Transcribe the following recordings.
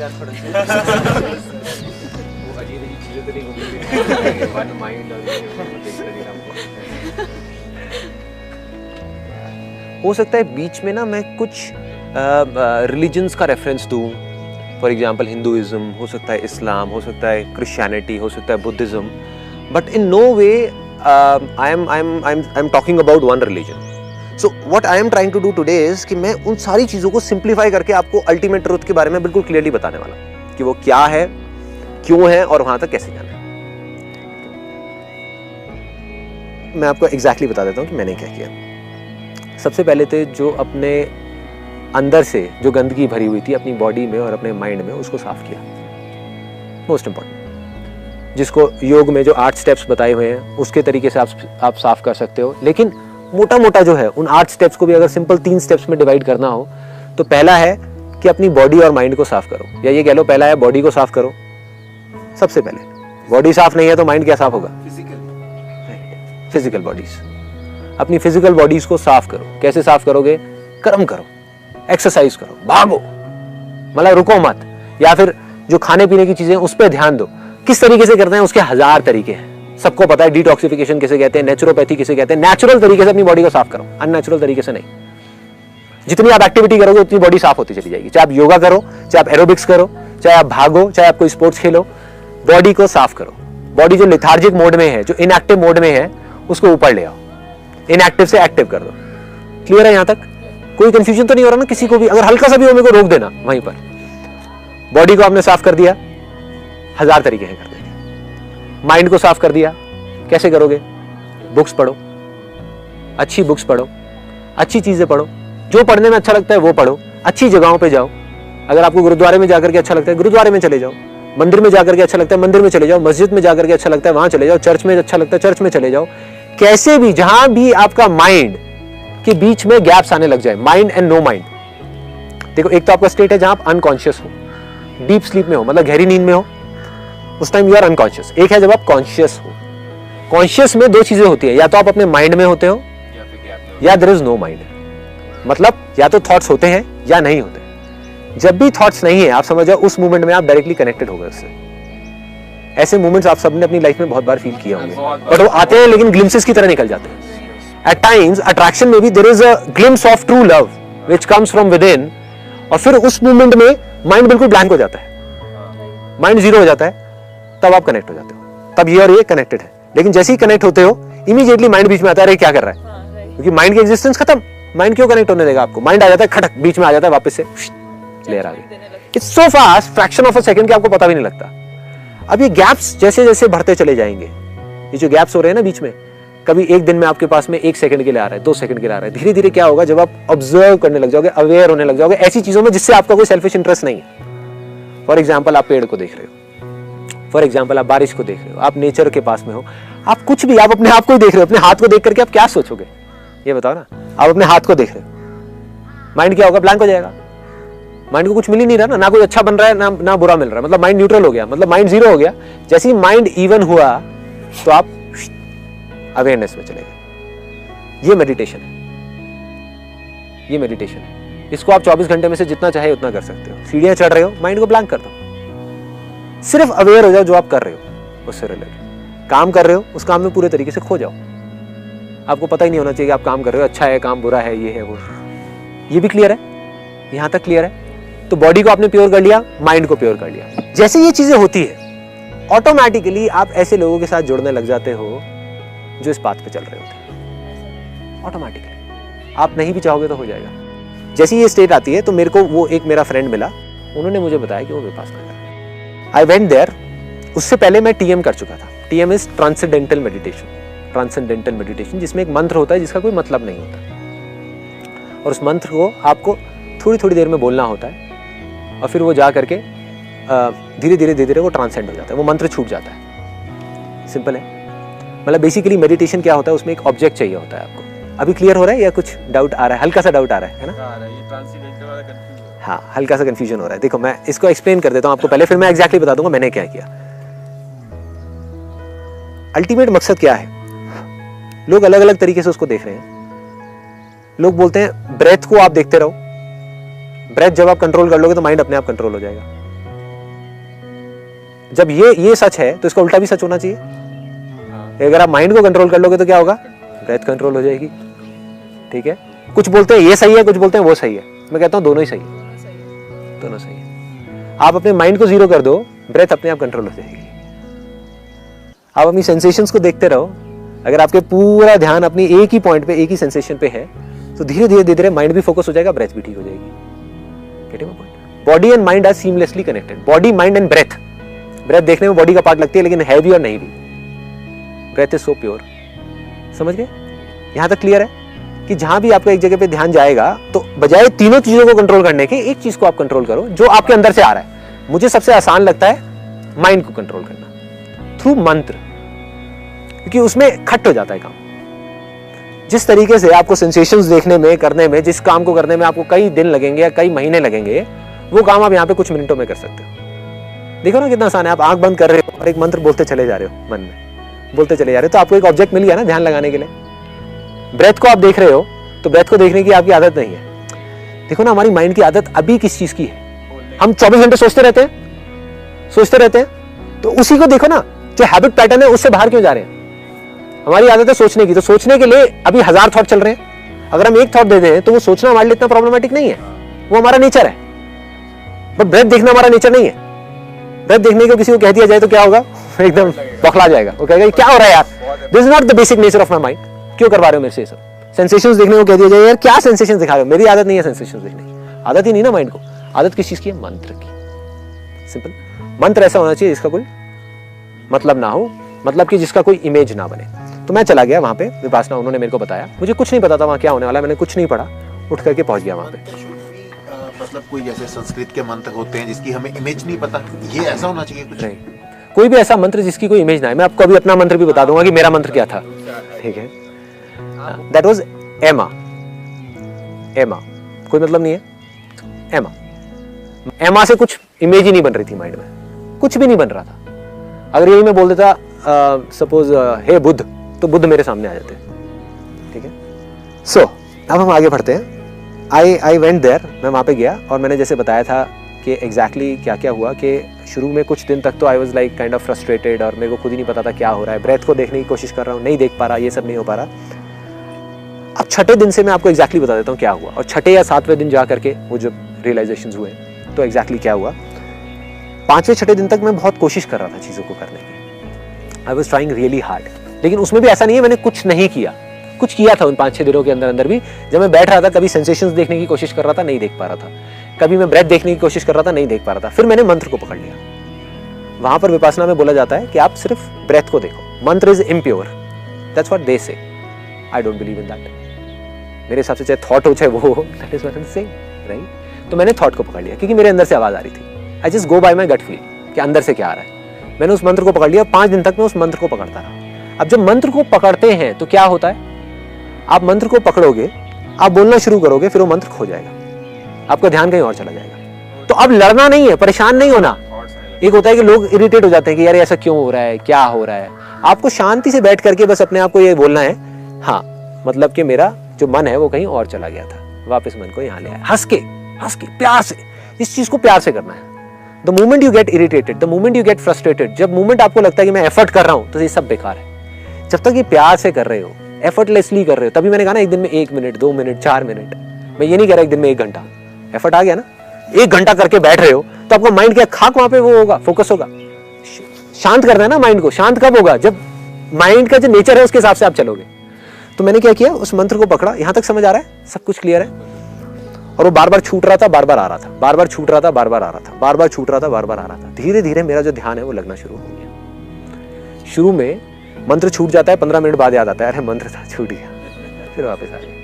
यार थोड़ा वो अजीब चीजें तो नहीं घूमती वन माइंड और हो सकता है बीच में ना मैं कुछ रिलीजन्स का रेफरेंस दूं, फॉर एग्जांपल हिंदुइज्म, हो सकता है इस्लाम, हो सकता है क्रिश्चियनिटी, हो सकता है Buddhism, but in no way I am talking about one religion. So what I am trying to do today is कि मैं उन सारी चीज़ों को सिंप्लीफाई करके आपको अल्टीमेट ट्रुथ के बारे में बिल्कुल क्लियरली बताने वाला हूं कि वो क्या है, क्यों है और वहां तक कैसे जाना है. मैं आपको एग्जैक्टली बता देता हूं कि मैंने क्या किया. सबसे पहले तो जो अपने अंदर से जो गंदगी भरी हुई थी अपनी बॉडी में और अपने माइंड में, उसको साफ किया. मोस्ट इंपॉर्टेंट, जिसको योग में जो 8 स्टेप्स बताए हुए हैं उसके तरीके से आप साफ कर सकते हो. लेकिन मोटा मोटा जो है उन 8 स्टेप्स को भी अगर सिंपल 3 स्टेप्स में डिवाइड करना हो तो पहला है कि अपनी बॉडी और माइंड को साफ करो, या ये कह लो पहला है बॉडी को साफ करो. सबसे पहले बॉडी साफ नहीं है तो माइंड क्या साफ होगा? Physical bodies. अपनी फिजिकल बॉडीज को साफ करो. कैसे साफ करोगे? कर्म करो, एक्सरसाइज करो, भागो, मतलब रुको मत, या फिर जो खाने पीने की चीजें उस पर ध्यान दो. किस तरीके से करते हैं उसके 1000 तरीके हैं. सबको पता है डिटॉक्सिफिकेशन किसे कहते हैं, नेचुरोपैथी किसे कहते हैं. नेचुरल तरीके से अपनी बॉडी को साफ करो, अननेचुरल तरीके से नहीं. जितनी आप एक्टिविटी करोगे उतनी बॉडी साफ होती चली जाएगी. चाहे आप योगा करो, चाहे आप एरोबिक्स करो, चाहे आप भागो, चाहे आप कोई स्पोर्ट्स खेलो, बॉडी को साफ करो. बॉडी जो लेथार्जिक मोड में है, जो इनएक्टिव मोड में है, उसको ऊपर ले आओ. इनएक्टिव से एक्टिव कर दो. क्लियर है? यहां तक कोई कंफ्यूजन तो नहीं हो रहा ना किसी को भी? अगर हल्का सा भी हो मेरे को रोक देना वहीं पर. बॉडी को आपने साफ कर दिया, 1000 तरीके हैं करने के. माइंड को साफ कर दिया, कैसे करोगे? बुक्स पढ़ो, अच्छी बुक्स पढ़ो, अच्छी चीजें पढ़ो, जो पढ़ने में अच्छा लगता है वो पढ़ो, अच्छी जगहों पे जाओ. अगर आपको गुरुद्वारे में जाकर के अच्छा लगता है गुरुद्वारे में चले जाओ, मंदिर में जाकर के अच्छा लगता है मंदिर में चले जाओ, मस्जिद में जाकर के अच्छा लगता है वहां चले जाओ, चर्च में अच्छा लगता है चर्च में चले जाओ. कैसे भी, जहां भी आपका माइंड के बीच में गैप्स आने लग जाए, माइंड एंड नो माइंड. देखो, एक तो आपका स्टेट है जहां आप अनकॉन्शियस हो, डीप स्लीप में हो, मतलब गहरी नींद में हो, उस टाइम यू आर अनकॉन्शियस. एक है जब आप कॉन्शियस हो. कॉन्शियस में 2 चीजें होती है, या तो आप अपने माइंड में होते हो या देयर इज नो माइंड. मतलब या तो थॉट्स होते हैं या नहीं होते. जब भी थॉट्स नहीं है, आप समझ जाओ उस मोमेंट में आप डायरेक्टली कनेक्टेड हो गए उससे. ऐसे मोमेंट्स आप सबने अपनी लाइफ में बहुत बार फील किया होंगे, बट वो आते हैं लेकिन ग्लिम्सेस की तरह निकल जाते हैं. At times, attraction में भी there is a glimpse of true love which comes from within, और फिर उस मोमेंट में माइंड बिल्कुल ब्लैंक हो जाता है, माइंड जीरो हो जाता है, तब आप कनेक्ट हो जाते हो. तब ये और ये कनेक्टेड है. लेकिन जैसे ही कनेक्ट होते हो इमीडिएटली माइंड बीच में आता है, अरे क्या कर रहा है, क्योंकि माइंड की एग्जिस्टेंस खत्म. माइंड क्यों कनेक्ट होने देगा आपको? माइंड आ जाता है, खटक बीच में आ जाता है, वापस से लेयर आ गई. It's so fast, fraction of a second कि आपको पता भी नहीं लगता. अब ये गैप्स जैसे जैसे बढ़ते चले जाएंगे, ये जो गैप्स हो रहे हैं ना बीच में, कभी एक दिन में आपके पास में 1 सेकंड के लिए आ रहा है, 2 सेकंड के लिए आ रहा है, धीरे धीरे क्या होगा जब आप ऑब्जर्व करने लग जाओगे, अवेयर होने लग जाओगे ऐसी चीजों में जिससे आपका कोई सेल्फिश इंटरेस्ट नहीं है. फॉर एग्जाम्पल, आप पेड़ को देख रहे हो, फॉर एग्जाम्पल आप बारिश को देख रहे हो, आप नेचर के पास में हो, आप कुछ भी, आप अपने आप को ही देख रहे हो. अपने हाथ को देख करके आप क्या सोचोगे ये बताओ ना. आप अपने हाथ को देख रहे हो, माइंड क्या होगा? ब्लैंक हो जाएगा. माइंड को कुछ मिल ही नहीं रहा ना कोई अच्छा बन रहा है ना बुरा मिल रहा है, मतलब माइंड न्यूट्रल हो गया, मतलब माइंड जीरो हो गया. जैसे ही माइंड इवन हुआ तो आप अवेयरनेस में चले गए. ये मेडिटेशन है, ये मेडिटेशन है. इसको आप 24 घंटे में से जितना चाहे उतना कर सकते हो. सीढ़ियां चढ़ रहे हो, माइंड को ब्लैंक कर दो, सिर्फ अवेयर हो जाओ जो आप कर रहे हो उससे रिलेटेड. काम कर रहे हो, उस काम में पूरे तरीके से खो जाओ. आपको पता ही नहीं होना चाहिए कि आप काम कर रहे हो, अच्छा है काम, बुरा है, ये है वो. ये भी क्लियर है? यहां तक क्लियर है? तो बॉडी को आपने प्योर कर लिया, माइंड को प्योर कर लिया. जैसे ये चीजें होती है ऑटोमेटिकली आप ऐसे लोगों के साथ जुड़ने लग जाते हो जो इस पाथ पे चल रहे होते हैं. ऑटोमेटिकली आप नहीं भी चाहोगे तो हो जाएगा. जैसी ये स्टेट आती है तो मेरे को वो एक मेरा फ्रेंड मिला, उन्होंने मुझे बताया कि वो विपासना कर रहे हैं. I went there. उससे पहले मैं TM कर चुका था. TM is transcendental meditation. Transcendental meditation जिसमें एक मंत्र होता है जिसका कोई मतलब नहीं होता, और उस मंत्र को आपको थोड़ी थोड़ी देर में बोलना होता है, और फिर वो जा करके धीरे धीरे धीरे धीरे वो ट्रांसेंड हो जाता है, वो मंत्र छूट जाता है. सिंपल है. मतलब बेसिकली मेडिटेशन क्या होता है, उसमें एक ऑब्जेक्ट चाहिए होता है आपको. अभी क्लियर हो रहा है या कुछ डाउट आ रहा है? हल्का सा डाउट आ रहा है ना? हाँ, हल्का सा कंफ्यूजन हो रहा है. देखो मैं इसको एक्सप्लेन कर देता हूँ आपको पहले, फिर मैं एग्जैक्टली बता दूंगा मैंने क्या किया. अल्टीमेट मकसद क्या है? लोग अलग अलग तरीके से उसको देख रहे हैं. लोग बोलते हैं ब्रेथ को आप देखते रहो, ब्रेथ जब आप कंट्रोल कर लोगे तो माइंड अपने आप कंट्रोल हो जाएगा. जब ये सच है तो इसका उल्टा भी सच होना चाहिए। अगर आप माइंड को कंट्रोल कर लोगे तो क्या होगा, ब्रेथ कंट्रोल हो जाएगी। ठीक है, कुछ बोलते हैं ये सही है, कुछ बोलते हैं वो सही है, मैं कहता हूं दोनों ही सही है, दोनों सही है। आप अपने माइंड को जीरो कर दो, ब्रेथ अपने आप कंट्रोल हो जाएगी। आप अपनी सेंसेशंस को देखते रहो, अगर आपके पूरा ध्यान अपनी एक ही पॉइंट पे, एक ही सेंसेशन पे है, तो धीरे धीरे धीरे धीरे माइंड भी फोकस हो जाएगा, ब्रेथ भी ठीक हो जाएगी। Getting my point? Body and mind are seamlessly connected. Body, mind and breath. Breath देखने में बॉडी का पार्ट लगती है, लेकिन है भी और नहीं भी। Breath is so pure. समझ गए? यहां तक क्लियर है कि जहां भी आपका एक जगह पे ध्यान जाएगा, तो बजाय तीनों चीजों को कंट्रोल करने के, एक चीज को आप कंट्रोल करो जो आपके अंदर से आ रहा है। मुझे सबसे आसान लगता है माइंड को कंट्रोल करना थ्रू मंत्र, क्योंकि उसमें खट हो जाता है काम। जिस तरीके से आपको सेंसेशंस देखने में, करने में, जिस काम को करने में आपको कई दिन लगेंगे या कई महीने लगेंगे, वो काम आप यहाँ पे कुछ मिनटों में कर सकते हो। देखो ना कितना आसान है। आप आंख बंद कर रहे हो और एक मंत्र बोलते चले जा रहे हो, मन में बोलते चले जा रहे हो, तो आपको एक ऑब्जेक्ट मिल गया ना ध्यान लगाने के लिए। ब्रेथ को आप देख रहे हो, तो ब्रेथ को देखने की आपकी आदत नहीं है। देखो ना, हमारी माइंड की आदत अभी किस चीज की है? हम 24 घंटे सोचते रहते हैं, तो उसी को देखो ना, जो हैबिट पैटर्न है उससे बाहर क्यों जा रहे हैं? हमारी आदत है सोचने की, तो सोचने के लिए अभी 1000 थॉट चल रहे हैं। अगर हम एक थॉट दे दें तो वो सोचना हमारे लिए इतना प्रॉब्लमेटिक नहीं है, वो हमारा नेचर है। बट ब्रेथ देखना हमारा नेचर नहीं है। ब्रेथ देखने को किसी को कह दिया जाए तो क्या होगा? एकदम बौखला जाएगा, वो कहेगा क्या हो रहा है यार, this is not the basic nature of my mind, क्यों करवा रहे हो मेरे से ये सब? सेंसेशंस देखने को कह दिया जाए, यार क्या सेंसेशंस दिखा रहे हो? मेरी आदत नहीं है सेंसेशंस देखने की, आदत ही नहीं ना माइंड को। आदत किस चीज की है? मंत्र की। सिंपल। मंत्र ऐसा होना चाहिए जिसका कोई मतलब ना हो, मतलब कि जिसका कोई इमेज ना बने। तो मैं चला गया वहां पे विपासना, उन्होंने मेरे को बताया, मुझे कुछ नहीं पता था वहां क्या होने वाला है, मैंने कुछ नहीं पढ़ा, उठ करके पहुंच गया वहां पे। मतलब कोई जैसे संस्कृत के मंत्र होते हैं जिसकी हमें इमेज नहीं पता, ये ऐसा होना चाहिए कुछ? नहीं, कोई भी ऐसा मंत्र जिसकी कोई इमेज ना है। मैं आपको अभी अपना मंत्र भी बता दूंगा कि मेरा मंत्र क्या था। ठीक है, दैट वाज एमा। एमा कोई मतलब नहीं है। एमा, एमा से कुछ इमेज ही नहीं बन रही थी माइंड में, कुछ भी नहीं बन रहा था। अगर यही मैं बोल देता सपोज हे बुद्ध, तो बुद्ध मेरे सामने आ जाते। ठीक है, सो अब हम आगे बढ़ते हैं। आई वेंट देयर, मैं वहाँ पे गया और मैंने जैसे बताया था कि एग्जैक्टली क्या क्या हुआ, कि शुरू में कुछ दिन तक तो I was like kind of frustrated और मेरे को खुद ही नहीं पता था क्या हो रहा है। ब्रेथ को देखने की कोशिश कर रहा हूँ, नहीं देख पा रहा, ये सब नहीं हो पा रहा। अब छठे दिन से मैं आपको एग्जैक्टली बता देता हूँ क्या हुआ, और छठे या 7वें दिन जा करके वो जब रियलाइजेशंस हुए तो एग्जैक्टली क्या हुआ। 5वें 6ठे दिन तक मैं बहुत कोशिश कर रहा था चीज़ों को करने की, I was trying really hard, लेकिन उसमें भी ऐसा नहीं है मैंने कुछ नहीं किया, कुछ किया था उन 5-6 दिनों के अंदर अंदर भी। जब मैं बैठ रहा था, कभी सेंसेशंस देखने की कोशिश कर रहा था, नहीं देख पा रहा था, कभी मैं ब्रेथ देखने की कोशिश कर रहा था, नहीं देख पा रहा था। फिर मैंने मंत्र को पकड़ लिया। वहां पर विपासना में बोला जाता है कि आप सिर्फ ब्रेथ को देखो, mantra is impure, that's what they say. I don't believe in that. मेरे हिसाब से चाहे थॉट हो चाहे वो, that is what I am saying, right. तो मैंने थॉट को पकड़ लिया क्योंकि मेरे अंदर से आवाज आ रही थी। I just go by my gut feel कि अंदर से क्या आ रहा है। मैंने उस मंत्र को पकड़ लिया, 5 दिन तक मैं उस मंत्र को पकड़ता रहा। अब जब मंत्र को पकड़ते हैं तो क्या होता है, आप मंत्र को पकड़ोगे, आप बोलना शुरू करोगे, फिर वो मंत्र खो जाएगा, आपका ध्यान कहीं और चला जाएगा। तो अब लड़ना नहीं है, परेशान नहीं होना। एक होता है कि लोग इरिटेट हो जाते हैं कि यार ऐसा क्यों हो रहा है, क्या हो रहा है। आपको शांति से बैठ करके बस अपने आप को ये बोलना है, हाँ मतलब कि मेरा जो मन है वो कहीं और चला गया था, वापस मन को यहाँ ले आया। हंस के प्यार से, इस चीज को प्यार से करना है। The moment you get irritated, the moment you get frustrated, जब मोमेंट आपको लगता है कि मैं एफर्ट कर रहा हूं, तो ये सब बेकार है। जब तक ये प्यार से कर रहे हो, एफर्टलेसली कर रहे हो, तभी मैंने कहा ना, एक दिन में 1 मिनट, 2 मिनट, 4 मिनट, मैं ये नहीं कह रहा एक दिन में 1 घंटा। एफर्ट आ गया ना, 1 घंटा करके बैठ रहे हो तो आपका माइंड क्या खाक वहां पे वो होगा, फोकस होगा। शांत करना है ना माइंड को। शांत कब होगा, जब माइंड का जो नेचर है उसके हिसाब से आप चलोगे। तो मैंने क्या किया, उस मंत्र को पकड़ा। यहां तक समझ आ रहा है, सब कुछ क्लियर है। और वो बार बार छूट रहा था, बार बार आ रहा था, बार बार छूट रहा था, बार बार आ रहा था, बार बार छूट रहा था, बार बार आ रहा था। धीरे धीरे मेरा जो ध्यान है वो लगना शुरू हो गया। शुरू में मंत्र छूट जाता है, 15 मिनट बाद याद आता है अरे मंत्र था, छूट गया, फिर वापस आ गया।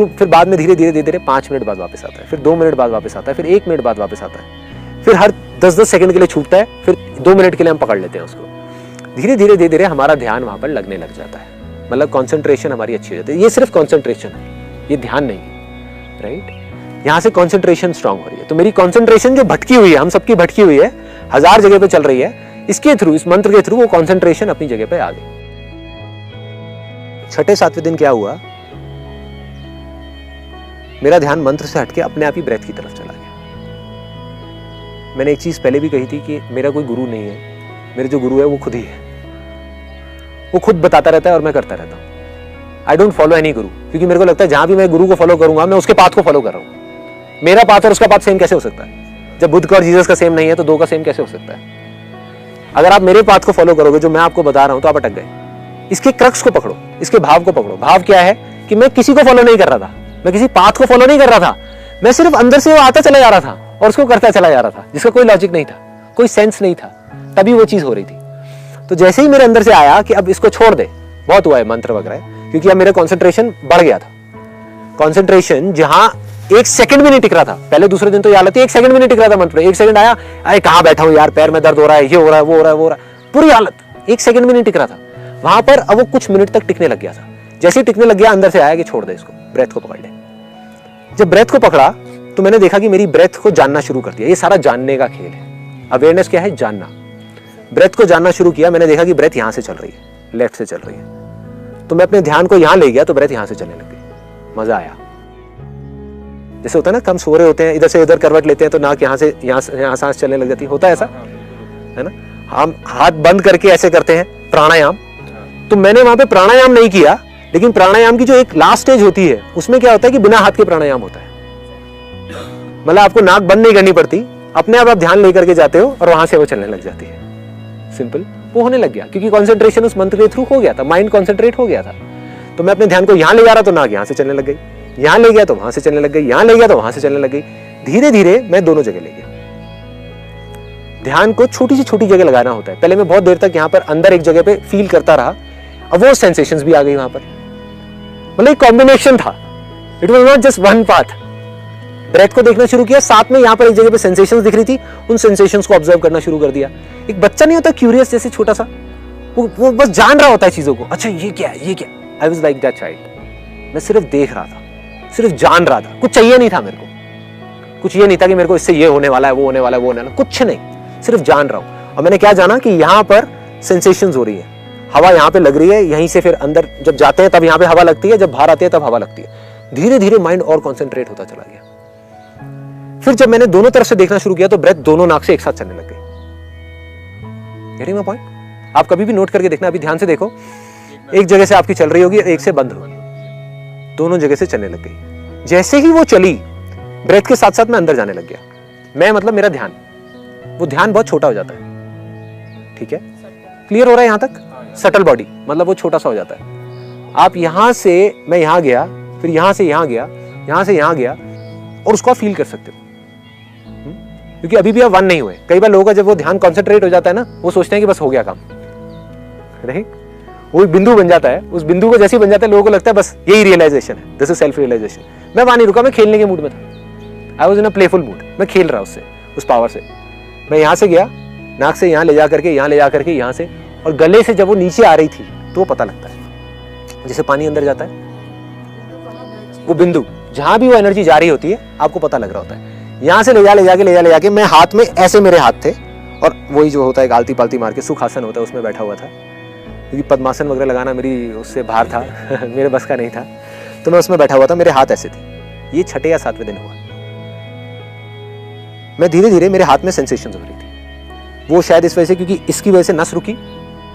फिर बाद में धीरे धीरे 5 मिनट बाद वापस आता है, फिर 2 मिनट बाद वापस आता है, फिर 1 मिनट बाद वापस आता है, फिर हर 10-10 सेकंड के लिए छूटता है, फिर 2 मिनट के लिए हम पकड़ लेते हैं उसको। धीरे धीरे हमारा ध्यान वहां पर लगने लग जाता है, मतलब कॉन्सेंट्रेशन हमारी अच्छी हो जाती है। ये सिर्फ कॉन्सेंट्रेशन है, ये ध्यान नहीं है, राइट। यहाँ से कॉन्सेंट्रेशन स्ट्रांग हो रही है। तो मेरी कॉन्सेंट्रेशन जो भटकी हुई है, हम सबकी भटकी हुई है, 1000 जगह पे चल रही है, इसके थ्रू, इस मंत्र के थ्रू वो कॉन्सेंट्रेशन अपनी जगह पे आ गई। 6-7वें दिन क्या हुआ, मेरा ध्यान मंत्र से हटके अपने आप ही ब्रेथ की तरफ चला गया। मैंने एक चीज़ पहले भी कही थी कि मेरा कोई गुरु नहीं है, मेरे जो गुरु है वो खुद ही है। वो खुद बताता रहता है और मैं करता रहता हूँ। आई डोंट फॉलो एनी गुरु, क्योंकि मेरे को लगता है जहां भी मैं गुरु को फॉलो करूंगा मैं उसके पाथ को फॉलो कर रहा हूँ। मेरा पाथ और उसका पाथ सेम कैसे हो सकता है? जब बुद्ध का और जीसस का सेम नहीं है तो दो का सेम कैसे हो सकता है? अगर आप मेरे पाथ को फॉलो करोगे जो मैं आपको बता रहा हूं तो आप अटक गए। इसके क्रक्स को पकड़ो, इसके भाव को पकड़ो। भाव क्या है कि मैं किसी को फॉलो नहीं कर रहा था, मैं किसी पाथ को फॉलो नहीं कर रहा था, मैं सिर्फ अंदर से वो आता चला जा रहा था और उसको करता चला जा रहा था, जिसका कोई लॉजिक नहीं था, कोई सेंस नहीं था, तभी वो चीज हो रही थी। तो जैसे ही मेरे अंदर से आया कि अब इसको छोड़ दे, बहुत हुआ है मंत्र वगैरह, क्योंकि अब मेरा कॉन्सेंट्रेशन बढ़ गया था। कॉन्सेंट्रेशन जहां एक सेकंड भी नहीं टिक रहा था, पहले दूसरे दिन तो ये हालत थी, एक सेकंड भी नहीं टिक रहा था मंत्र। एक सेकंड आया, अरे कहां बैठा हूं यार, पैर में दर्द हो रहा है, ये हो रहा है, वो हो रहा है, वो हो रहा है, पूरी हालत, एक सेकंड भी नहीं टिक रहा था वहां पर। अब वो कुछ मिनट तक टिकने लग गया था। जैसे ही टिकने लग गया, अंदर से आया कि छोड़ दे इसको, ब्रेथ को पकड़ ले। जब ब्रेथ को पकड़ा तो मैंने देखा कि मेरी ब्रेथ को जानना शुरू कर दिया। ये सारा जानने का खेल है। अवेयरनेस क्या है? जानना। ब्रेथ को जानना शुरू किया, मैंने देखा कि ब्रेथ यहां से चल रही है, लेफ्ट से चल रही है, तो मैं अपने ध्यान को यहां ले गया तो ब्रेथ यहां से चलने लग गई। मजा आया। जैसे होता है ना, कम सो रहे होते हैं, इधर से इधर करवट लेते हैं तो नाक यहां से यहां सांस चलने लग जाती है, होता है ऐसा, है ना? हम हाथ बंद करके ऐसे करते हैं प्राणायाम, तो मैंने वहां पे प्राणायाम नहीं किया, लेकिन प्राणायाम की जो एक लास्ट स्टेज होती है उसमें क्या होता है कि बिना हाथ के प्राणायाम होता है। मतलब आपको नाक बंद नहीं करनी पड़ती, अपने आप ध्यान लेकर के जाते हो और वहां से वो चलने लग जाती है। सिंपल, वो होने लग गया क्योंकि कंसंट्रेशन उस मंत्र के थ्रू हो गया था, माइंड कंसंट्रेट हो गया था। तो मैं अपने ध्यान को यहां ले जा रहा तो नाक यहां से चलने लग गई, यहां ले गया तो वहां से चलने लग गई, यहां ले गया तो वहां से चलने लग गई। धीरे धीरे मैं दोनों जगह ले गया। ध्यान को छोटी से छोटी जगह लगाना होता है। पहले मैं बहुत देर तक यहां पर अंदर एक जगह पे फील करता रहा, अब वो सेंसेशंस भी आ गई वहां पर। मतलब एक कॉम्बिनेशन था, it was not just one path. Breath को देखना शुरू किया, साथ में यहां पर एक जगह पे सेंसेशंस दिख रही थी, उन सेंसेशंस को ऑब्जर्व करना शुरू कर दिया। एक बच्चा नहीं होता क्यूरियस जैसे छोटा सा, वो बस जान रहा होता है चीजों को, अच्छा ये क्या है, ये क्या। आई वाज लाइक दैट चाइल्ड। मैं सिर्फ देख रहा था, सिर्फ जान रहा था, कुछ चाहिए नहीं था मेरे को, कुछ ये नहीं था कि मेरे को इससे ये होने वाला है, वो होने वाला है, वो होने वाला है, कुछ नहीं, सिर्फ जान रहा हूं। और मैंने क्या जाना कि यहां पर सेंसेशंस हो रही है, हवा यहां पे लग रही है, यहीं से फिर अंदर जब जाते हैं तब यहां पे हवा लगती है, जब बाहर आते हैं तब हवा लगती है। धीरे धीरे माइंड और कॉन्सेंट्रेट होता चला गया। फिर जब मैंने दोनों तरफ से देखना शुरू किया तो ब्रेथ दोनों नाक से एक साथ चलने लग गई। Getting my point? आप कभी भी नोट करके देखना, अभी ध्यान से देखो, एक जगह से आपकी चल रही होगी, एक से बंद होगी, दोनों जगह से चलने लग गई। जैसे ही वो चली, ब्रेथ के साथ साथ मैं अंदर जाने लग गया। मैं मतलब मेरा ध्यान, वो ध्यान बहुत छोटा हो जाता है। ठीक है, क्लियर हो रहा है यहां तक? सटल बॉडी मतलब वो छोटा सा हो जाता है। आप यहां से, मैं यहां गया, फिर यहां से यहां गया, यहां से यहां गया, और उसको आप फील कर सकते हो, क्योंकि अभी भी आप वन नहीं हुए। कई बार लोगों का जब वो ध्यान कॉन्सेंट्रेट हो जाता है ना, वो सोचते हैं कि बस हो गया काम, नहीं, वो बिंदु बन जाता है। उस बिंदु को जैसे ही बन जाता है लोगों को लगता है बस यही रियलाइजेशन है, दिस इज सेल्फ रियलाइजेशन। मैं वहां नहीं रुका, मैं खेलने के मूड में था। आई was in a playful mood, मैं खेल रहा उससे, उस पावर से। मैं यहां से गया, नाक से यहां ले जा करके, यहां ले जा करके, यहां से, और गले से जब वो नीचे आ रही थी तो वो पता लगता है, जैसे पानी अंदर जाता है, वो बिंदु जहां भी वो एनर्जी जा रही होती है आपको पता लग रहा होता है। यहां से ले जाके मैं हाथ में ऐसे, मेरे हाथ थे, और वही जो होता है आलती पालती मार के सुखासन होता है उसमें बैठा हुआ था, क्योंकि पद्मासन वगैरह लगाना मेरी उससे बाहर था मेरे बस का नहीं था, तो मैं उसमें बैठा हुआ था, मेरे हाथ ऐसे थे। ये 6 या 7वें दिन हुआ। मैं धीरे धीरे, मेरे हाथ में सेंसेशन हो रही थी, वो शायद इस वजह से, क्योंकि इसकी वजह से नस रुकी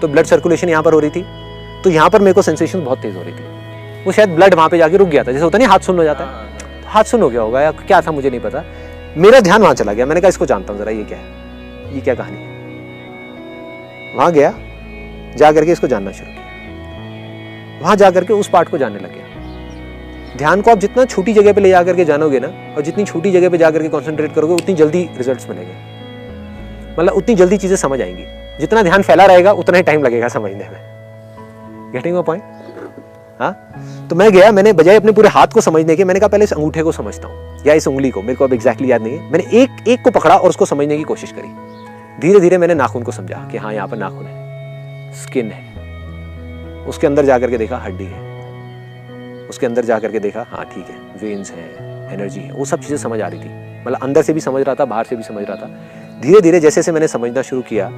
तो ब्लड सर्कुलेशन यहाँ पर हो रही थी, तो यहाँ पर मेरे को सेंसेशन बहुत तेज हो रही थी। वो शायद ब्लड वहां पे जाके रुक गया था, जैसे होता नहीं हाथ सुन्न हो जाता है, हाथ सुन्न हो गया होगा या क्या था मुझे नहीं पता। मेरा ध्यान वहां चला गया। मैंने कहा इसको जानता हूं जरा, ये क्या है, ये क्या कहानी है। वहां गया, जा करके इसको जानना शुरू किया, वहां जा करके उस पार्ट को जानने लग गया। ध्यान को आप जितना छोटी जगह पे ले जा करके जानोगे ना, और जितनी छोटी जगह पे जा करके कंसंट्रेट करोगे, उतनी जल्दी रिजल्ट्स मिलेंगे, मतलब उतनी जल्दी चीजें समझ आएंगी। जितना ध्यान फैला रहेगा उतना ही टाइम लगेगा समझने में। Getting my point? हाँ, तो मैं गया, मैंने बजाय अपने पूरे हाथ को समझने के, मैंने कहा पहले इस अंगूठे को समझता हूँ या इस उंगली को, मेरे को अब एग्जैक्टली याद नहीं है। मैंने एक को पकड़ा और उसको समझने की कोशिश करी। धीरे धीरे मैंने नाखून को समझा कि हाँ यहाँ पर नाखून है, स्किन है। उसके अंदर जाकर के देखा हड्डी है, उसके अंदर जाकर के देखा हाँ ठीक है, वेन्स है, एनर्जी है, वो सब चीजें समझ आ रही थी। मतलब अंदर से भी समझ रहा था, बाहर से भी समझ रहा था। धीरे धीरे जैसे जैसे मैंने समझना शुरू किया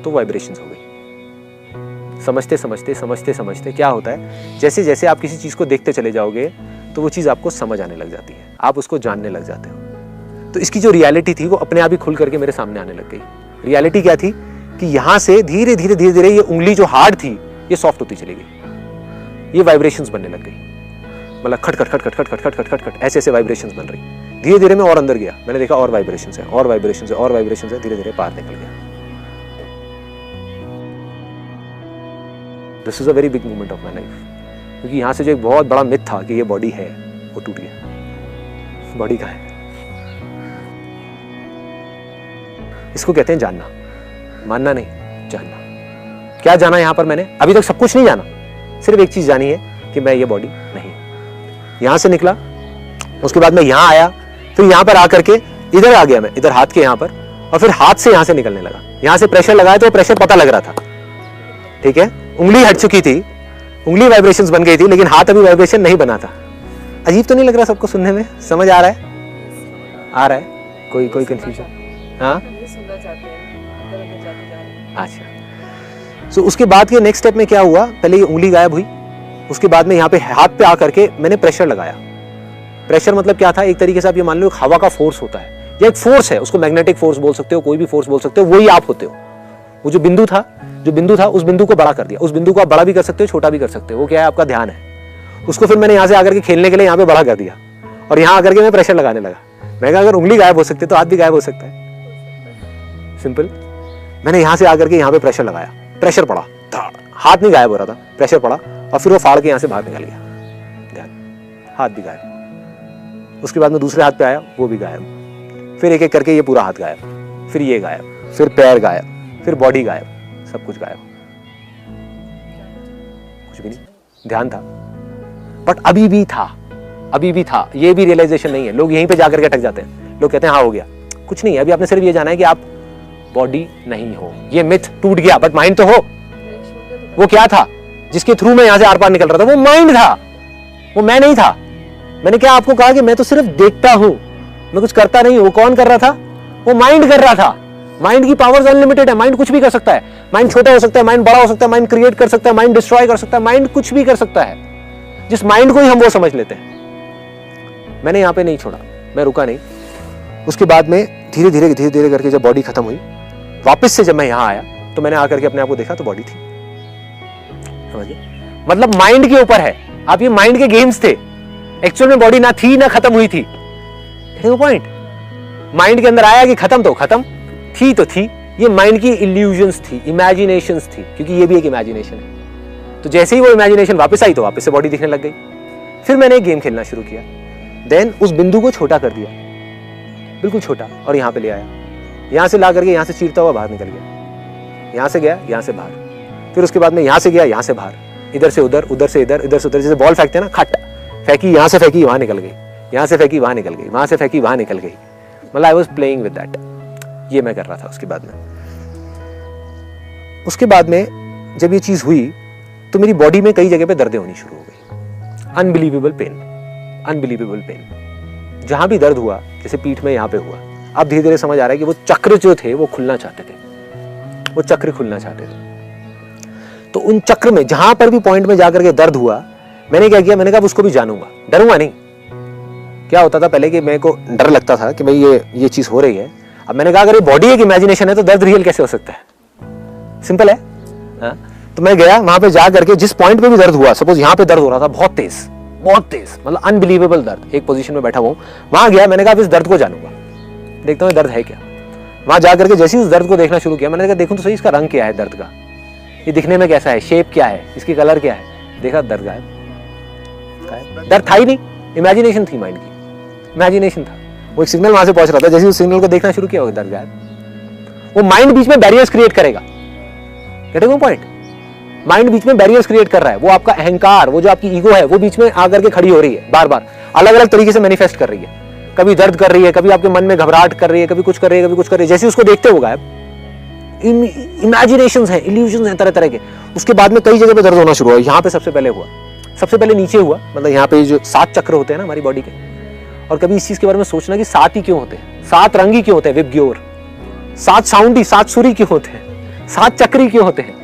तो वाइब्रेशंस हो गई। समझते समझते समझते समझते क्या होता है, जैसे जैसे आप किसी चीज को देखते चले जाओगे तो वो चीज आपको समझ आने लग जाती है, आप उसको जानने लग जाते हो। तो इसकी जो रियलिटी थी वो अपने आप ही खुल करके मेरे सामने आने लग गई। रियलिटी क्या थी कि यहां से धीरे धीरे धीरे धीरे ये उंगली जो हार्ड थी ये सॉफ्ट होती चली गई, ये वाइब्रेशंस बनने लग गई, मतलब खट खट खट खट खट खट खट खट खट खट ऐसे ऐसे वाइब्रेशंस बन रही। धीरे धीरे मैं और अंदर गया, मैंने देखा और वाइब्रेशंस है, और वाइब्रेशंस है, और वाइब्रेशंस है, धीरे धीरे बाहर निकल गया। This is a very big moment of my life, क्योंकि यहां से जो एक बहुत बड़ा मिथ था कि ये बॉडी है वो टूट गया। बॉडी का है, इसको कहते हैं जानना, मानना नहीं, जानना। क्या जाना यहां पर मैंने? अभी तक सब कुछ नहीं जाना, सिर्फ एक चीज जानी है कि मैं ये बॉडी नहीं। यहां से निकला, उसके बाद मैं यहां आया, फिर यहां पर आकर के इधर आ गया, मैं इधर हाथ के यहां पर, और फिर हाथ से यहां से निकलने लगा। यहां से प्रेशर लगाया तो प्रेशर पता लग रहा था, ठीक है। उंगली हट चुकी थी, उंगली वाइब्रेशंस बन गई थी, लेकिन हाथ अभी वाइब्रेशन नहीं बना था। अजीब तो नहीं लग रहा सबको सुनने में? समझ आ रहा है? आ रहा है? कोई कंफ्यूजन? हाँ, अच्छा। सो उसके बाद के नेक्स्ट स्टेप में क्या हुआ? पहले ये उंगली गायब हुई, उसके बाद में यहाँ पे हाथ पे आकर के मैंने प्रेशर लगाया। प्रेशर मतलब क्या था? एक तरीके से आप ये मान लो हवा का फोर्स होता है, या एक फोर्स है, उसको मैग्नेटिक फोर्स बोल सकते हो, कोई भी फोर्स बोल सकते हो, वही आप होते हो। वो जो बिंदु था उस बिंदु को बड़ा कर दिया। उस बिंदु को आप बड़ा भी कर सकते हो, छोटा भी कर सकते हो, वो क्या है? आपका ध्यान है। उसको फिर मैंने यहाँ से आकर के खेलने के लिए यहाँ पे बड़ा कर दिया, और यहाँ आकर के मैं प्रेशर लगाने लगा। मैं कहा अगर उंगली गायब हो सकती है तो हाथ भी गायब हो सकता है, सिंपल। मैंने यहाँ से आकर के यहाँ पे प्रेशर लगाया, प्रेशर पड़ा, हाथ नहीं गायब हो रहा था, प्रेशर पड़ा, और फिर वो फाड़ के यहाँ से बाहर निकल गया, ध्यान, हाथ भी गायब। उसके बाद में दूसरे हाथ पे आया, वो भी गायब। फिर एक एक करके ये पूरा हाथ गायब, फिर ये गायब, फिर पैर गायब, फिर बॉडी गायब, सब कुछ गायब, कुछ भी नहीं। ध्यान था, बट अभी भी था, ये भी रियलाइजेशन नहीं है। लोग यहीं पे जाकर के अटक जाते हैं। लोग कहते हैं हाँ हो गया, कुछ नहीं है। अभी आपने सिर्फ ये जाना है कि आप बॉडी नहीं हो, ये मिथ टूट गया, बट माइंड तो हो। वो क्या था जिसके थ्रू मैं यहां से आर पार निकल रहा था? वो माइंड था, वो मैं नहीं था। मैंने क्या आपको कहा कि मैं तो सिर्फ देखता हूं, मैं कुछ करता नहीं हूं। वो कौन कर रहा था? वो माइंड कर रहा था। माइंड की पावर्स अनलिमिटेड है, माइंड कुछ भी कर सकता है। माइंड छोटा हो सकता है, माइंड बड़ा हो सकता है, माइंड क्रिएट कर सकता है, माइंड डिस्ट्रॉय कर सकता है, माइंड कुछ भी कर सकता है। जिस माइंड को ही हम वो समझ लेते हैं। मैंने यहां पे नहीं छोड़ा, मैं रुका नहीं। उसके बाद में धीरे धीरे करके जब बॉडी खत्म हुई, वापस से जब मैं यहां आया तो मैंने आकर के अपने आप को देखा तो बॉडी थी। समझिए, मतलब माइंड के ऊपर है। आप ये माइंड के गेम्स थे, एक्चुअल में बॉडी ना थी ना खत्म हुई थी। पॉइंट, माइंड के अंदर आया कि खत्म तो खत्म, थी तो थी। ये माइंड की इल्यूजन्स थी, इमेजिनेशंस थी, क्योंकि ये भी एक इमेजिनेशन है। तो जैसे ही वो इमेजिनेशन वापस आई तो वापस से बॉडी दिखने लग गई। फिर मैंने एक गेम खेलना शुरू किया, देन उस बिंदु को छोटा कर दिया, बिल्कुल छोटा, और यहां पे ले आया। यहां से ला करके यहां से चीरता हुआ बाहर निकल गया, यहां से गया, यहां से बाहर। फिर उसके बाद में यहां से गया, यहां से बाहर, इधर से उधर, उधर से इधर, इधर से उधर, जैसे बॉल फेंकते हैं ना, खट फेंकी, यहां से फेंकी वहां निकल गई, यहां से फेंकी वहां निकल गई, वहां से फेंकी वहां निकल गई। मतलब I was playing with that, ये मैं कर रहा था। उसके बाद में जब ये चीज हुई तो मेरी बॉडी में कई जगह पे दर्दें होनी शुरू हो गई। अनबिलीवेबल पेन, जहां भी दर्द हुआ, जैसे पीठ में यहां पे हुआ, अब धीरे धीरे समझ आ रहा है कि वो चक्र जो थे वो खुलना चाहते थे, वो चक्र खुलना चाहते थे। तो उन चक्र में जहां पर भी पॉइंट में जाकर के दर्द हुआ, मैंने क्या किया? मैंने कहा उसको भी जानूंगा, डरूंगा नहीं। क्या होता था पहले कि मेरे को डर लगता था कि भाई ये चीज हो रही है। अब मैंने कहा अगर ये बॉडी एक इमेजिनेशन है तो दर्द रियल कैसे हो सकता है? सिंपल है। हाँ? तो मैं गया वहां पे जा करके, जिस पॉइंट पे भी दर्द हुआ, सपोज यहां पे दर्द हो रहा था बहुत तेज, मतलब अनबिलीवेबल दर्द, एक पोजीशन में बैठा हूं, वहां गया, मैंने कहा इस दर्द को जानूंगा, देखता हूं दर्द है क्या। वहां जाकर के जैसे ही उस दर्द को देखना शुरू किया, मैंने कहा देखूं तो सही इसका रंग क्या है दर्द का, ये दिखने में कैसा है, शेप क्या है, इसकी कलर क्या है। देखा दर्द गायब, दर्द था ही नहीं, इमेजिनेशन थी, माइंड की इमेजिनेशन था। वो एक सिग्नल वहां से पहुंच रहा था, जैसे उस सिग्नल को देखना शुरू किया, दर्द गायब। वो माइंड बीच में बैरियर्स क्रिएट करेगा, गेटिंग द पॉइंट? माइंड बीच में बैरियर्स क्रिएट कर रहा है। वो आपका अहंकार, वो जो आपकी ईगो है, वो बीच में आकर के खड़ी हो रही है, बार बार अलग अलग तरीके से मैनिफेस्ट कर रही है। कभी दर्द कर रही है, कभी आपके मन में घबराहट कर रही है, कभी कुछ कर रही है, कभी कुछ कर रही है। जैसे उसको देखते हो गायब, इमेजिनेशंस हैं, इल्यूजन्स हैं तरह तरह के। उसके बाद में कई जगह पे दर्द होना शुरू हुआ। यहाँ पे सबसे पहले हुआ, सबसे पहले नीचे हुआ, मतलब यहाँ पे जो 7 चक्र होते हैं ना हमारी बॉडी के। और कभी इस चीज के बारे में सोचना कि 7 ही क्यों होते हैं, 7 रंग ही क्यों होते हैं, विबग्योर, 7 साउंड ही, 7 सुर ही क्यों होते हैं, 7 चक्र ही क्यों होते हैं,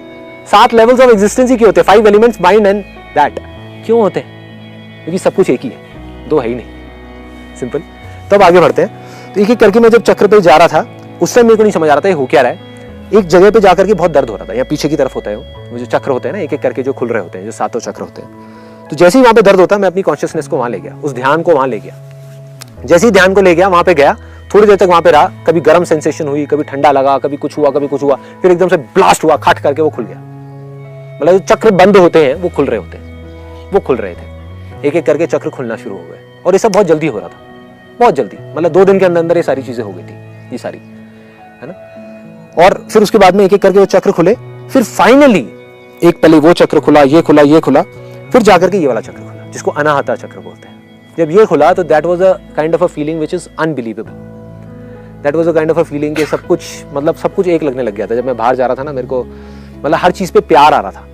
7 लेवल्स ऑफ एग्जिस्टेंस ही क्यों होते हैं, 5 एलिमेंट्स, माइंड एंड दैट क्यों होते हैं? क्योंकि सब कुछ एक ही है, 2 है ही नहीं। सिंपल। तब आगे बढ़ते हैं। तो तो एक एक करके मैं जब चक्र पे जा रहा था उस टाइम मेरे को नहीं समझ आ रहा था ये हो क्या रहा है। एक जगह पे जाकर के बहुत दर्द हो रहा था, या पीछे की तरफ होता है वो जो चक्र होते हैं ना, एक एक करके जो खुल रहे होते हैं, जो सातों चक्र होते हैं। तो जैसे ही वहां पे दर्द होता, मैं अपनी कॉन्शियसनेस को वहां ले गया, उस ध्यान को वहां ले गया। जैसे ही ध्यान को ले गया, वहां पे गया, थोड़ी देर तक वहां पे रहा, कभी गर्म सेंसेशन हुई, कभी ठंडा लगा, कभी कुछ हुआ, कभी कुछ हुआ, फिर एकदम से ब्लास्ट हुआ, खट करके वो खुल गया। मतलब जो चक्र बंद होते हैं वो खुल रहे होते हैं, वो खुल रहे थे, एक एक करके चक्र खुलना शुरू हो गए। और ये सब बहुत जल्दी हो रहा था, बहुत जल्दी, मतलब 2 दिन के अंदर अंदर ये सारी चीजें हो गई थी, ये सारी, है ना। और फिर उसके बाद में एक एक करके वो चक्र खुले, फिर फाइनली एक पहले वो चक्र खुला, ये खुला, ये खुला, फिर जाकर के ये वाला चक्र खुला, जिसको अनाहता चक्र बोलते हैं। जब ये खुला तो that was a kind of a feeling which is unbelievable. That was a kind of a feeling कि सब कुछ, मतलब सब कुछ एक लगने लग गया था। जब मैं बाहर जा रहा था ना, मेरे को मतलब हर चीज पे प्यार आ रहा था,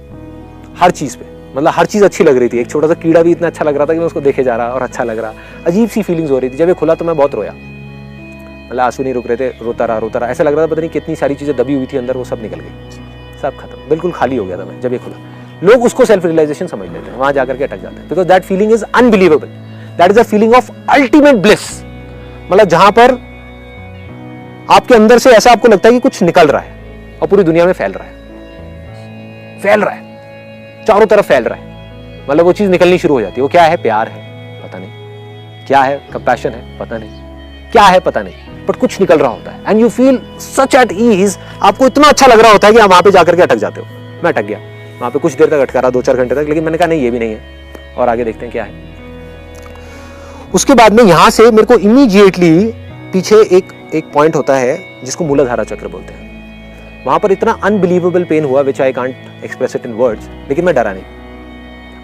हर चीज पे, मतलब हर चीज अच्छी लग रही थी। एक छोटा सा कीड़ा भी इतना अच्छा लग रहा था कि मैं उसको देखे जा रहा और अच्छा लग रहा। अजीब सी फीलिंग्स हो रही थी। जब ये खुला तो मैं बहुत रोया, मतलब आंसू नहीं रुक रहे थे, रोता रहा। ऐसा लग रहा था पता नहीं कितनी सारी चीजें दबी हुई थी अंदर, वो सब निकल गई, सब खत्म, बिल्कुल खाली हो गया था मैं जब ये खुला। लोग उसको सेल्फ रियलाइजेशन समझ लेते हैं, वहां जाकर के अटक जाते हैं, because that feeling is unbelievable. That is a feeling of ultimate bliss, मतलब जहां पर आपके अंदर से ऐसा आपको लगता है कि कुछ निकल रहा है और पूरी दुनिया में फैल रहा है, चारों तरफ फैल रहा है। मतलब वो चीज निकलनी शुरू हो जाती है। वो क्या है? प्यार है, पता नहीं क्या है, कंपैशन है, पता नहीं क्या है, पता नहीं, बट कुछ निकल रहा होता है। And you feel such at ease, आपको इतना अच्छा लग रहा होता है कि आप वहां पे जाकर के अटक जाते हो। मैं अटक गया वहां पे, कुछ देर तक अटका रहा, 2-4 घंटे तक, लेकिन मैंने कहा नहीं, ये भी नहीं है, और आगे देखते हैं क्या है। उसके बाद में यहां से मेरे को इमीडिएटली पीछे एक पॉइंट होता है जिसको मूलाधारा चक्र बोलते हैं। वहां पर इतना अनबिलीवेबल पेन हुआ, which I can't express it in words, लेकिन मैं डरा नहीं।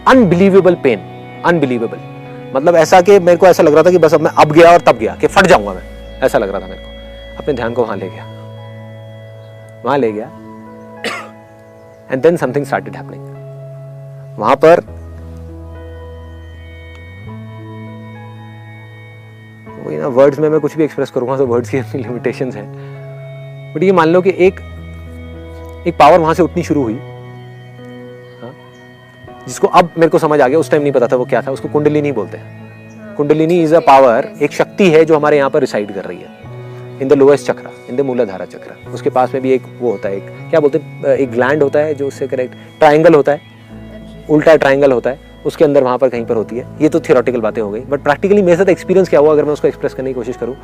अनबिलीवेबल पेन, अनबिलीवेबल, मतलब ऐसा कि मेरे को ऐसा लग रहा था कि बस अब मैं अब गया और तब गया, कि फट जाऊंगा मैं, ऐसा लग रहा था मेरे को। अपने ध्यान को वहां ले गया and then something started happening. वहां पर वही ना, वर्ड्स में मैं कुछ भी एक्सप्रेस करूंगा तो वर्ड्स की अपनी लिमिटेशंस हैं, बट ये मान लो कि एक पावर वहां से उठनी शुरू हुई, हाँ? जिसको अब मेरे को समझ आ गया, उस टाइम नहीं पता था वो क्या था। उसको कुंडलिनी बोलते हैं। कुंडलिनी इज अ पावर, एक शक्ति है जो हमारे यहाँ पर रिसाइड कर रही है इन द लोएस्ट चक्र, इन द मूलाधारा चक्र। उसके पास में भी एक वो होता है, एक क्या बोलते हैं, एक ग्लैंड होता है जो उससे करेक्ट ट्राइंगल होता है, उल्टा ट्राइंगल होता है, उसके अंदर वहां पर कहीं पर होती है। ये तो थियोरेटिकल बातें हो गई, बट प्रैक्टिकली मेरे साथ एक्सपीरियंस क्या हुआ, अगर मैं उसको एक्सप्रेस करने की कोशिश करूं।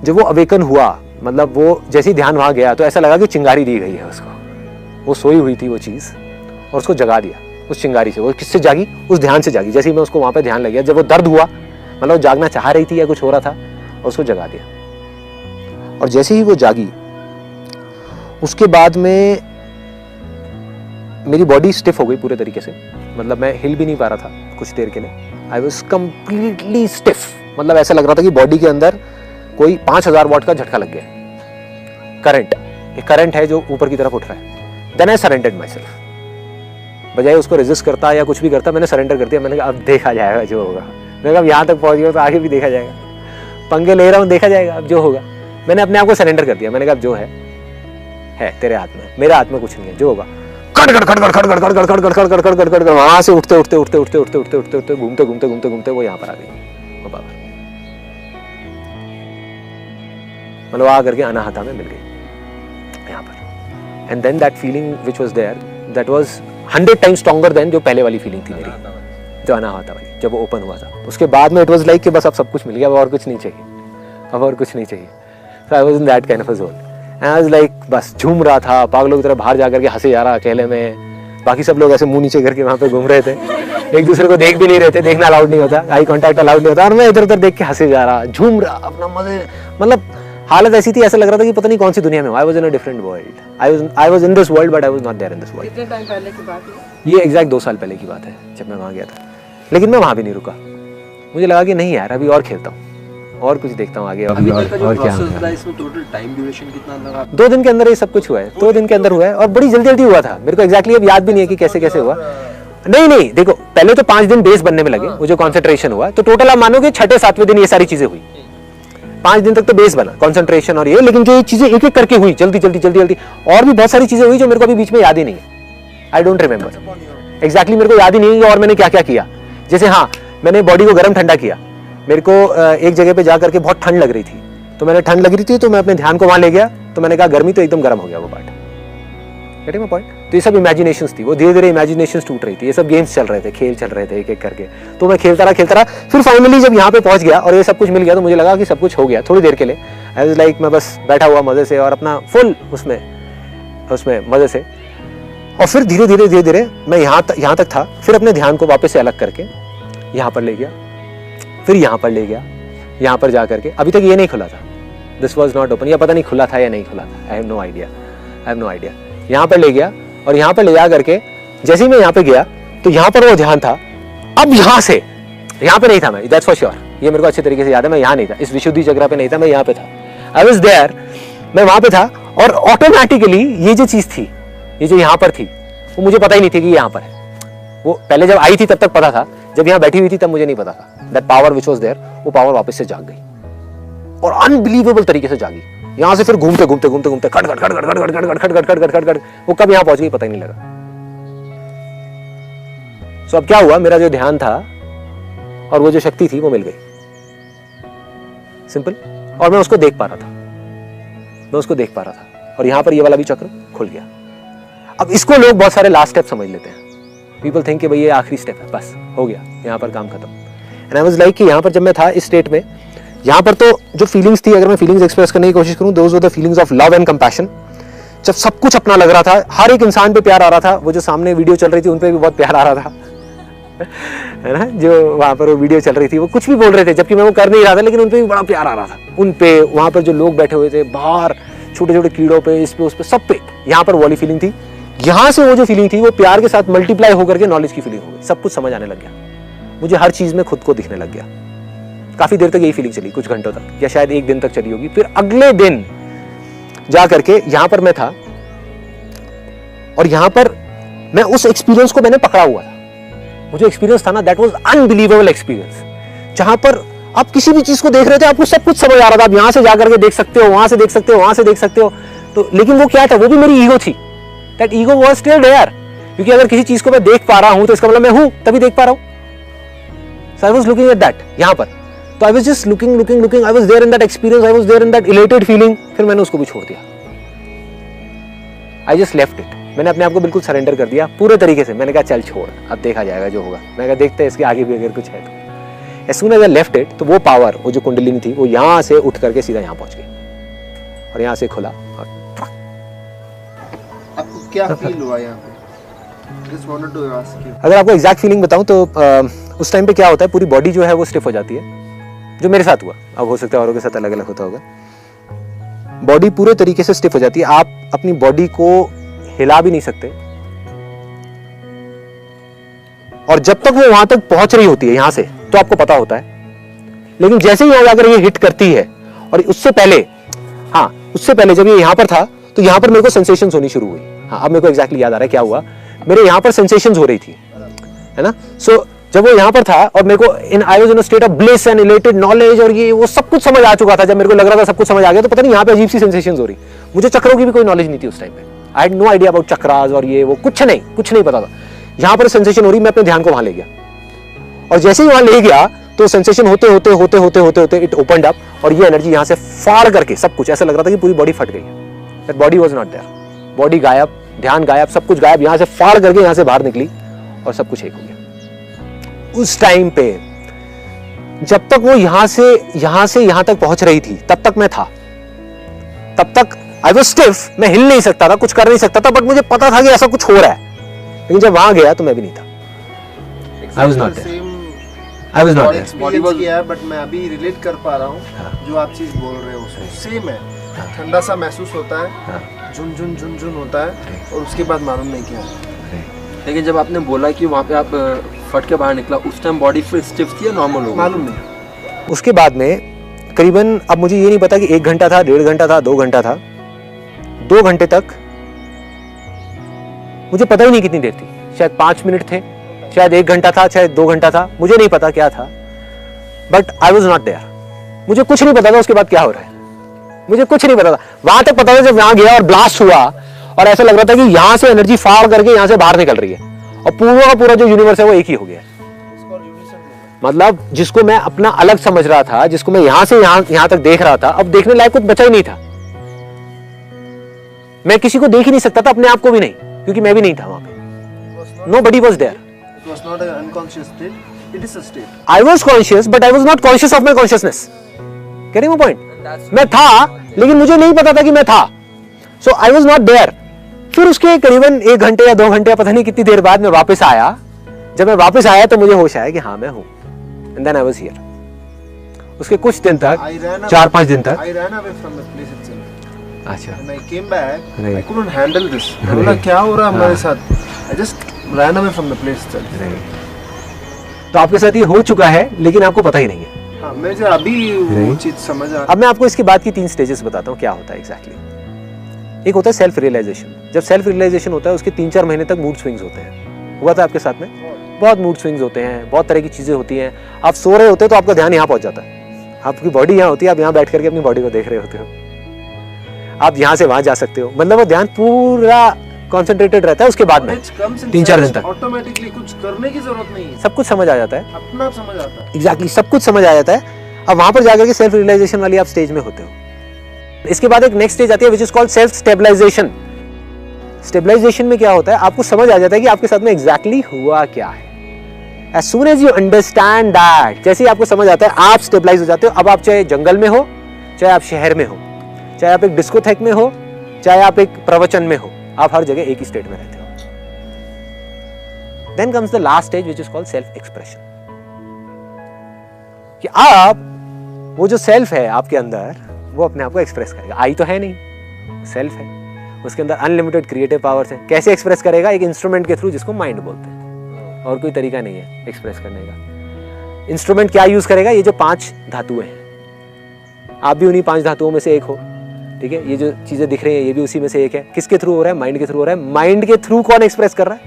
जब वो अवेकन हुआ, मतलब वो जैसे ही ध्यान वहां गया तो ऐसा लगा कि चिंगारी दी गई है उसको। वो सोई हुई थी वो चीज, और उसको जगा दिया उस चिंगारी से। वो किससे जागी? उस ध्यान से जागी। जैसे ही मैं उसको वहां पे ध्यान लग गया, जब वो दर्द हुआ, मतलब वो जागना चाह रही थी या कुछ हो रहा था, और उसको जगा दिया। और जैसे ही वो जागी, उसके बाद में मेरी बॉडी स्टिफ हो गई पूरे तरीके से, मतलब मैं हिल भी नहीं पा रहा था कुछ देर के लिए। आई वॉज कंप्लीटली स्टिफ, मतलब ऐसा लग रहा था कि बॉडी के अंदर कोई 5000 वॉट का झटका लग गया, करंट, एक करंट है जो ऊपर की तरफ उठ रहा है। Then I surrendered myself, बजाय उसको रेजिस्ट करता या कुछ भी करता, मैंने सरेंडर कर दिया। मैंने कहा अब देखा जाएगा जो होगा। मैंने कहा यहाँ तक पहुंच गया तो आगे भी देखा जाएगा, पंगे ले रहा हूँ, देखा जाएगा अब जो होगा। मैंने अपने आप को सरेंडर कर दिया। मैंने कहा अब जो है तेरे हाथ में, मेरे हाथ में कुछ नहीं है, जो होगा। वहां से उठते घूमते वो यहाँ पर आ गई, वो पावर, मतलब आ करके अनाहता में मिल गई यहाँ पर। And then that feeling which was there, that was 100 times stronger than जो पहले वाली फीलिंग थी मेरी, जो अनाहता वाली, जब वो ओपन हुआ था। उसके बाद में इट वॉज लाइक कि बस अब सब कुछ मिल गया, अब और कुछ नहीं चाहिए, अब और कुछ नहीं चाहिए। So I was in that kind of a zone and I was like बस झूम रहा था, पागलों की तरह बाहर जाकर के हंसे जा रहा अकेले में। बाकी सब लोग ऐसे मुंह नीचे करके वहां पे घूम रहे थे, एक दूसरे को देख भी नहीं रहे थे, देखना अलाउड नहीं होता, आई कांटेक्ट अलाउड नहीं होता, और मैं इधर उधर देख के हंसे जा रहा, झूम रहा अपना मजे। मतलब हालत ऐसी थी, ऐसा लग रहा था कि पता नहीं कौन सी दुनिया में हूं। I was in a different world, I was in this world but I was not there in this world. कितने टाइम पहले की बात है? ये एग्जैक्ट 2 साल पहले की बात है, जब मैं वहां गया था। लेकिन मैं वहां भी नहीं रुका, मुझे लगा कि नहीं यार, अभी और खेलता हूँ, और कुछ देखता हूँ आगे, और क्या होगा। इसमें टोटल टाइम ड्यूरेशन कितना लगा? 2 दिन के अंदर ये सब कुछ हुआ है, 2 दिन के अंदर हुआ है, और बड़ी जल्दी जल्दी हुआ था। मेरे को एग्जैक्टली अब याद भी नहीं है कि कैसे कैसे हुआ। नहीं, देखो पहले तो 5 दिन बेस बनने में लगे, वो जो कॉन्सेंट्रेशन हुआ, तो टोटल आप मानोगे 6-7वें दिन ये सारी चीजें हुई। 5 दिन तक तो बेस बना, कॉन्सेंट्रेशन और ये, लेकिन जो ये चीजें एक एक करके हुई जल्दी, और भी बहुत सारी चीजें हुई जो मेरे को अभी बीच में याद ही नहीं है। आई डोंट रिमेंबर एग्जैक्टली, मेरे को याद ही नहीं है और मैंने क्या क्या किया। जैसे हाँ, मैंने बॉडी को गर्म ठंडा किया, मेरे को एक जगह पे जा करके बहुत ठंड लग रही थी, तो मैंने ठंड लग रही थी तो मैं अपने ध्यान को वहां ले गया, तो मैंने कहा गर्मी, तो एकदम गर्म हो गया वो पार्ट। Getting my point? तो ये सब इमेजिनेशंस थी, वो धीरे धीरे इमेजिनेशंस टूट रही थी, ये सब गेम्स चल रहे थे, खेल चल रहे थे एक एक करके। तो मैं खेलता रहा, फिर फाइनली जब यहाँ पे पहुंच गया और ये सब कुछ मिल गया तो मुझे लगा कि सब कुछ हो गया थोड़ी देर के लिए। आई वाज लाइक, मैं बस बैठा हुआ मजे से और अपना फुल उसमें मजे से। और फिर धीरे धीरे मैं यहाँ तक था, फिर अपने ध्यान को वापस से अलग करके यहाँ पर ले गया, फिर यहाँ पर ले गया, यहाँ पर जा करके अभी तक ये नहीं खुला था, दिस वॉज नॉट ओपन, या पता नहीं खुला था या नहीं खुला था, आई हैव नो आइडिया। यहाँ पर ले गया और यहाँ पर ले जा करके जैसे ही मैं यहाँ पे गया तो यहाँ पर वो ध्यान था। अब यहाँ पे नहीं था मैं, दैट्स फॉर श्योर, ये मेरे को अच्छे तरीके से याद है, मैं यहाँ नहीं था, इस विशुद्धि चक्र पे नहीं था, मैं यहाँ पे था, आई वाज देयर, मैं वहां पे था। और ऑटोमेटिकली ये जो चीज थी, ये जो यहाँ पर थी, वो मुझे पता ही नहीं थी कि यहाँ पर है। वो पहले जब आई थी तब तक पता था, जब यहाँ बैठी हुई थी तब मुझे नहीं पता था। That power which was there, वो पावर वापस से जाग गई और अनबिलीवेबल तरीके से जागी। यहाँ से फिर घूमते खट वो कब यहाँ पहुंच गई पता ही नहीं लगा। सो अब क्या हुआ, मेरा जो ध्यान था और वो जो शक्ति थी वो मिल गई, सिंपल। और मैं उसको देख पा रहा था, और यहां पर ये वाला भी चक्र खुल गया। अब इसको लोग बहुत सारे लास्ट स्टेप समझ लेते हैं, पीपल थिंक कि भाई ये आखिरी स्टेप है, बस हो गया, यहाँ पर काम खत्म। एंड आई वाज लाइक कि यहाँ पर जब मैं था इस स्टेट में, यहाँ पर तो जो फीलिंग्स थी, अगर मैं फीलिंग्स एक्सप्रेस करने की कोशिश करूं, those were the feelings of love and compassion. जब सब कुछ अपना लग रहा था, हर एक इंसान पे प्यार आ रहा था, वो जो सामने वीडियो चल रही थी उन पे भी बहुत प्यार आ रहा था है ना, जो वहां पर वो वीडियो चल रही थी वो कुछ भी बोल रहे थे जबकि मैं वो कर नहीं रहा था, लेकिन उन पे भी बड़ा प्यार आ रहा था। उन पे, वहां पर जो लोग बैठे हुए थे बाहर, छोटे छोटे कीड़ों पे, इस पे उस पे, सब पे, यहाँ पर वाली फीलिंग थी। यहाँ से वो जो फीलिंग थी वो प्यार के साथ मल्टीप्लाई होकर के नॉलेज की फीलिंग हो गई, सब कुछ समझ आने लग गया, मुझे हर चीज में खुद को दिखने लग गया। काफी देर तक यही फीलिंग चली, कुछ घंटों तक, या शायद एक दिन तक चली होगी। फिर अगले दिन जा करके यहाँ पर मैं था और यहाँ पर मैं उस एक्सपीरियंस को मैंने पकड़ा हुआ था। मुझे एक्सपीरियंस था ना, दैट वाज अनबिलीवेबल एक्सपीरियंस, जहां पर आप किसी भी चीज को देख रहे थे, आपको सब कुछ समझ आ रहा था, आप यहां से जाकर के देख सकते हो, वहां से देख सकते हो, वहां से देख सकते हो। तो लेकिन वो क्या था, वो भी मेरी ईगो थी, that ego was still there, क्योंकि अगर किसी चीज को मैं देख पा रहा हूं तो इसका मतलब मैं हूं, तभी देख पा रहा हूं। So I was looking at that यहाँ पर, तो I was just looking, I was there in that experience, I was there in that elated feeling. फिर मैंने उसको भी छोड़ दिया, आई जस्ट लेफ्ट इट, मैंने अपने आप को बिल्कुल सरेंडर कर दिया पूरे तरीके से। मैंने कहा चल छोड़, अब देखा जाएगा जो होगा, मैंने कहा देखते हैं इसके आगे भी अगर कुछ है तो। As soon as I left it, तो वो पावर, वो जो कुंडलिनी थी, वो यहाँ से उठ करके सीधा यहाँ पहुंच गई और यहाँ से खुला। और आपको क्या फील हुआ यहाँ पे? Just wanted to ask you. अगर आपको एग्जैक्ट फीलिंग बताऊं तो उस टाइम पे क्या होता है, पूरी बॉडी जो है वो स्टिफ हो जाती है, जो मेरे साथ हुआ, अब हो सकता है औरों के साथ अलग अलग होता होगा। बॉडी पूरे तरीके से स्टिफ हो जाती है, आप अपनी बॉडी को हिला भी नहीं सकते, और जब तक वो वहां तक पहुंच रही होती है यहां से तो आपको पता होता है, लेकिन जैसे ही अगर ये हिट करती है, और उससे पहले जब ये यहां पर था तो यहां पर मेरे को सेंसेशंस होनी शुरू हुई। हाँ, अब मेरे को एग्जैक्टली याद आ रहा है क्या हुआ, मेरे यहां पर सेंसेशंस हो रही थी, है ना। सो जब वो यहां पर था और मेरे को आई was in a state of bliss and elated knowledge, और ये वो सब कुछ समझ आ चुका था, जब मेरे को लग रहा था सब कुछ समझ आ गया, तो पता नहीं यहां पे अजीब सी सेंसेशंस हो रही। मुझे चक्रों की भी कोई नॉलेज नहीं थी उस टाइम पे, I had no idea about chakras और ये वो, कुछ नहीं पता था। यहां पर सेंसेशन हो रही, मैं अपने ध्यान को वहां ले गया, और जैसे ही वहां ले गया तो सेंसेशन होते होते इट ओपनड अप, और ये एनर्जी यहां से फाड़ करके सब कुछ, ऐसा लग रहा था कि पूरी बॉडी फट गई। That body was not there, body गायब, ध्यान गायब, सब कुछ गायब, यहां से फाड़ करके यहां से बाहर निकली और सब कुछ एक हो गया। उस टाइम पे जब तक वो यहां से यहां तक पहुंच रही थी, तब तक मैं था, तब तक आई वाज स्टिफ, मैं हिल नहीं सकता था, कुछ कर नहीं सकता था, बट मुझे पता था कि ऐसा कुछ हो रहा है। लेकिन जब वहां गया तो मैं भी नहीं था, I was not there. I was not there. Body किया है, बट मैं अभी रिलेट कर पा रहा हूँ जो आप चीज बोल रहे हो, सेम है। ठंडा सा महसूस होता है, झुन होता है, और उसके बाद मालूम नहीं क्या है। लेकिन जब आपने बोला कि वहाँ पे आप फट के बाहर निकला, उस टाइम बॉडी फिर स्टिफ थी या नॉर्मल हो गई? मालूम नहीं। उसके बाद में करीबन, अब मुझे ये नहीं पता कि 1 घंटा था, 1.5 घंटा था, 2 घंटा था, 2 घंटे तक मुझे पता ही नहीं कितनी देर थी, शायद 5 मिनट थे, शायद 1 घंटा था, शायद 2 घंटा था, मुझे नहीं पता क्या था, but I was not there. मुझे कुछ नहीं पता था उसके बाद क्या हो रहा है, मुझे कुछ नहीं पता था। वहां तक पता था जब वहां गया और ब्लास्ट हुआ, और ऐसा लग रहा था कि यहां से एनर्जी फाड़ करके यहां से बाहर निकल रही है, और पूरा का पूरा जो यूनिवर्स है वो एक ही हो गया। मतलब जिसको मैं अपना अलग समझ रहा था, जिसको मैं यहां से यहां तक देख रहा था, अब देखने लायक कुछ बचा ही नहीं था। मैं किसी को देख ही नहीं सकता था, अपने आप को भी नहीं, क्योंकि मैं भी नहीं था वहां पे। Nobody was there. It was not an unconscious state. It is a state. I was conscious, but I was not conscious of my consciousness. Getting my point? मैं था, लेकिन मुझे नहीं पता था कि मैं था। So I was not there. फिर उसके करीबन 1 घंटे या 2 घंटे, पता नहीं कितनी देर बाद मैं वापस आया। जब मैं वापस आया तो मुझे होश आया कि हाँ मैं हूँ। And then I was here. उसके कुछ दिन तक, 4-5 दिन तक। I ran away from the place itself. अच्छा। When I came back, Right. I couldn't handle this. मैं बोला क्या हो रहा है हमारे साथ? I just ran away from the place itself. तो आपके साथ ये हो चुका है, लेकिन आपको पता ही नहीं है। हाँ, मुझे अभी वो चीज समझ आ। अब मैं आपको इसके बाद की 3 स्टेजेस बताता हूँ क्या होता है एग्जैक्टली। एक होता है सेल्फ रियलाइजेशन। जब सेल्फ रियलाइजेशन होता है उसके 3-4 महीने तक मूड स्विंग्स होते हैं। हुआ था आपके साथ में? बहुत मूड स्विंग्स होते हैं, बहुत तरह की चीजें होती हैं। आप सो रहे होते हो तो आपका ध्यान यहाँ पहुंच जाता है, आपकी बॉडी यहाँ होती है, आप यहाँ बैठ करके अपनी बॉडी को देख रहे होते हो, आप यहाँ से वहां जा सकते हो। मतलब वो ध्यान पूरा कॉन्सेंट्रेटेड रहता है। उसके बाद में 3-4 दिन तक ऑटोमेटिकली कुछ करने की जरूरत नहीं है, सब कुछ समझ आ जाता है। अपना आप समझ आता है। एग्जैक्टली सब कुछ समझ आ जाता है। अब वहां पर जाकर के सेल्फ रियलाइजेशन वाली आप स्टेज में होते हो। इसके बाद एक नेक्स्ट स्टेज आती है which is called self stabilization. Stabilization में क्या होता है, आपको समझ आ जाता है कि आपके साथ में एग्जैक्टली हुआ क्या है। As soon as you understand that, जैसे ही आपको समझ आता है आप स्टेबलाइज हो जाते हो। अब आप चाहे जंगल में हो, चाहे आप शहर में हो, चाहे आप एक डिस्कोथेक में हो, चाहे आप एक प्रवचन में हो, आप हर जगह एक ही स्टेट में रहते हो। Then comes the last stage which is called self expression, कि आप वो जो सेल्फ है आपके अंदर, वो अपने आप को एक्सप्रेस करेगा। आई तो है नहीं, सेल्फ है, उसके अंदर अनलिमिटेड क्रिएटिव पावर्स है। कैसे एक्सप्रेस करेगा? एक इंस्ट्रूमेंट के थ्रू, जिसको माइंड बोलते हैं। और कोई तरीका नहीं है एक्सप्रेस करने का। इंस्ट्रूमेंट क्या यूज करेगा? ये जो 5 धातुएं हैं, आप भी उन्हीं 5 धातुओं में से एक हो, ठीक है? ये जो चीजें दिख रही हैं ये भी उसी में से एक है। किसके थ्रू हो रहा है? माइंड के थ्रू हो रहा है। माइंड के थ्रू कौन एक्सप्रेस कर रहा है?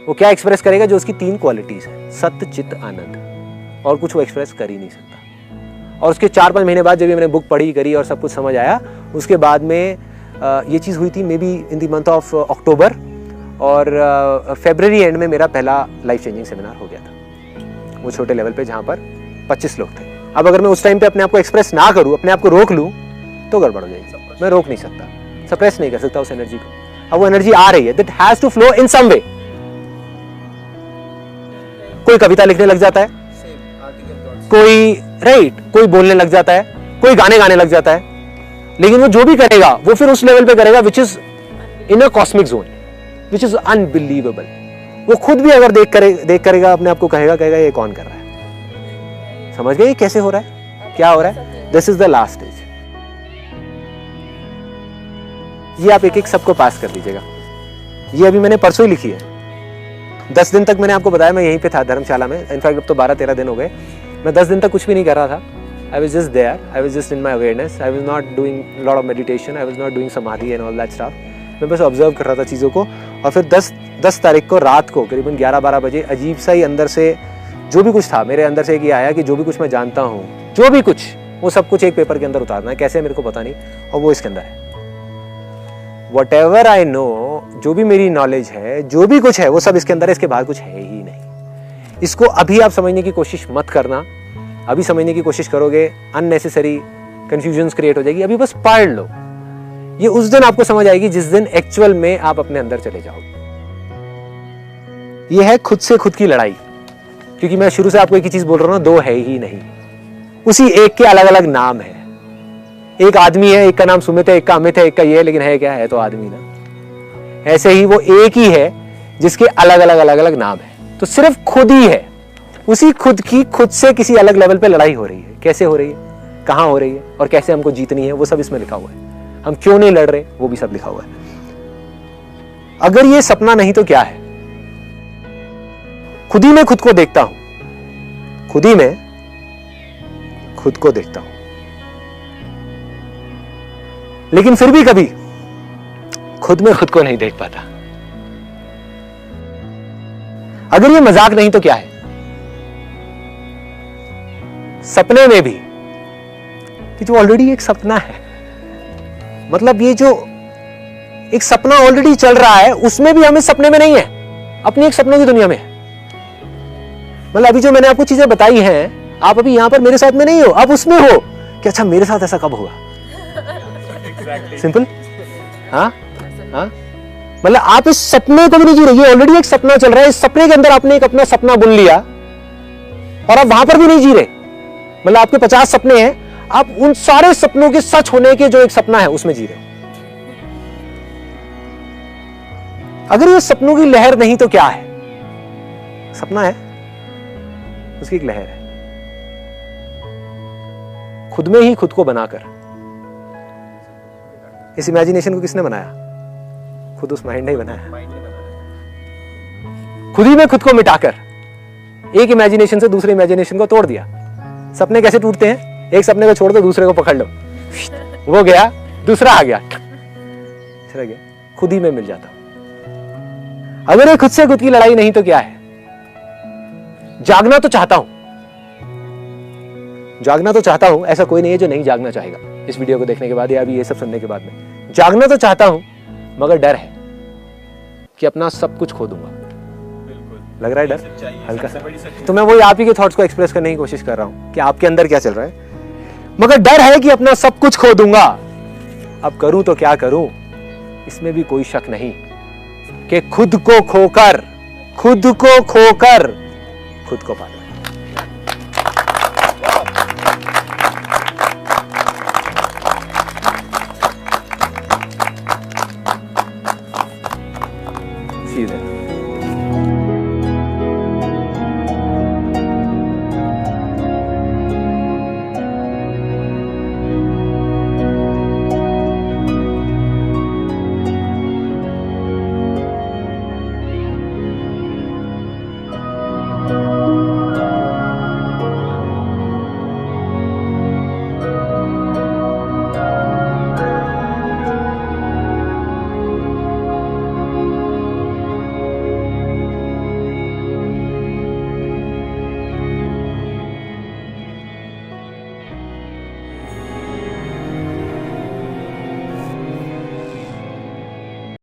वो क्या एक्सप्रेस करेगा? जो उसकी 3 क्वालिटीज है, सत्य, चित्त, आनंद। और कुछ वो एक्सप्रेस कर ही नहीं सकता। और उसके 4-5 महीने बाद जब मैंने बुक पढ़ी करी और सब कुछ समझ आया, उसके बाद में ये चीज़ हुई थी may be in the month of October, और फरवरी एंड में मेरा पहला लाइफ चेंजिंग सेमिनार हो गया था, वो छोटे लेवल पे जहाँ पर 25 लोग थे। अब अगर मैं उस टाइम पे अपने आप को एक्सप्रेस ना करूँ, अपने आप को रोक लूँ, तो गड़बड़ हो जाएगी। मैं रोक नहीं सकता, सप्रेस नहीं कर सकता उस एनर्जी को। अब वो एनर्जी आ रही है, that has to flow in some way. कोई कविता लिखने लग जाता है, कोई कोई बोलने लग जाता है, कोई गाने गाने लग जाता है, लेकिन वो जो भी करेगा वो फिर उस लेवल पे करेगा which is in a cosmic zone, which is unbelievable. वो खुद भी अगर देख करेगा अपने आप को कहेगा ये कौन कर रहा है। समझ गए कैसे हो रहा है, क्या हो रहा है? This is the last stage. ये आप एक सबको पास कर दीजिएगा। ये अभी मैंने परसों ही लिखी है। 10 दिन तक मैंने आपको बताया मैं यहीं पे था धर्मशाला में। इनफैक्ट अब तो 12-13 दिन हो गए। मैं 10 दिन तक कुछ भी नहीं कर रहा था। I was just there. I was just in my awareness. I was not doing a lot of meditation. I was not doing samadhi and all that stuff. मैं बस ऑब्जर्व कर रहा था चीज़ों को। और फिर 10 तारीख को रात को करीबन 11-12 बजे अजीब सा ही अंदर से जो भी कुछ था मेरे अंदर से ये आया कि जो भी कुछ मैं जानता हूँ, जो भी कुछ, वो सब कुछ एक पेपर के अंदर उतारना है। कैसे मेरे को पता नहीं, और वो इसके अंदर है। Whatever I know, जो भी मेरी नॉलेज है, जो भी कुछ है, वो सब इसके अंदर है। इसके बाहर कुछ है ही नहीं। इसको अभी आप समझने की कोशिश मत करना। अभी समझने की कोशिश करोगे अननेसेसरी कंफ्यूजन्स क्रिएट हो जाएगी। अभी बस पढ़ लो। ये उस दिन आपको समझ आएगी जिस दिन एक्चुअल में आप अपने अंदर चले जाओगे। ये है खुद से खुद की लड़ाई। क्योंकि मैं शुरू से आपको एक ही चीज बोल रहा हूं, 2 है ही नहीं। उसी एक के अलग अलग नाम है। एक आदमी है, एक का नाम सुमित है, एक का अमित है, एक का ये है, लेकिन है क्या? है तो आदमी ना। ऐसे ही वो एक ही है जिसके अलग अलग नाम है। तो सिर्फ खुद ही है। उसी खुद की खुद से किसी अलग लेवल पे लड़ाई हो रही है। कैसे हो रही है, कहां हो रही है, और कैसे हमको जीतनी है, वो सब इसमें लिखा हुआ है। हम क्यों नहीं लड़ रहे, वो भी सब लिखा हुआ है। अगर ये सपना नहीं तो क्या है? खुद ही मैं खुद को देखता हूं, खुद ही मैं खुद को देखता हूं, लेकिन फिर भी कभी खुद में खुद को नहीं देख पाता। अगर ये मजाक नहीं तो क्या है? सपने में भी कि जो ऑलरेडी एक सपना है, मतलब ये जो एक सपना ऑलरेडी चल रहा है, उसमें भी हम इस सपने में नहीं है, अपनी एक सपनों की दुनिया में है। मतलब अभी जो मैंने आपको चीजें बताई हैं, आप अभी यहां पर मेरे साथ में नहीं हो, आप उसमें हो कि अच्छा मेरे साथ ऐसा कब होगा। सिंपल। हाँ हाँ, मतलब आप इस सपने को भी नहीं जी रहे, ये ऑलरेडी एक सपना चल रहा है, इस सपने के अंदर आपने एक अपना सपना बुन लिया और आप वहां पर भी नहीं जी रहे। मतलब आपके 50 सपने हैं, आप उन सारे सपनों के सच होने के जो एक सपना है उसमें जी रहे हो। अगर ये सपनों की लहर नहीं तो क्या है? सपना है, उसकी एक लहर है। खुद में ही खुद को बनाकर, इस इमेजिनेशन को किसने बनाया? खुद उस माइंड ने ही बनाया। खुद ही में खुद को मिटाकर एक इमेजिनेशन से दूसरे इमेजिनेशन को तोड़ दिया। सपने कैसे टूटते हैं? एक सपने को छोड़ दो, दूसरे को पकड़ लो, वो गया, दूसरा आ गया, चला गया, खुद ही में मिल जाता। अगर ये खुद से खुद की लड़ाई नहीं तो क्या है? जागना तो चाहता हूं, जागना तो चाहता हूं, ऐसा कोई नहीं है जो नहीं जागना चाहेगा इस वीडियो को देखने के बाद या अभी ये सब सुनने के बाद में। जागना तो चाहता हूं, मगर डर है कि अपना सब कुछ खो दूंगा। लग रहा है डर हल्का सा? तो मैं वही आप ही के थॉट्स को एक्सप्रेस करने की कोशिश कर रहा हूं कि आपके अंदर क्या चल रहा है। मगर डर है कि अपना सब कुछ खो दूंगा। अब करूं तो क्या करूं? इसमें भी कोई शक नहीं कि खुद को खोकर खुद को पा लूं।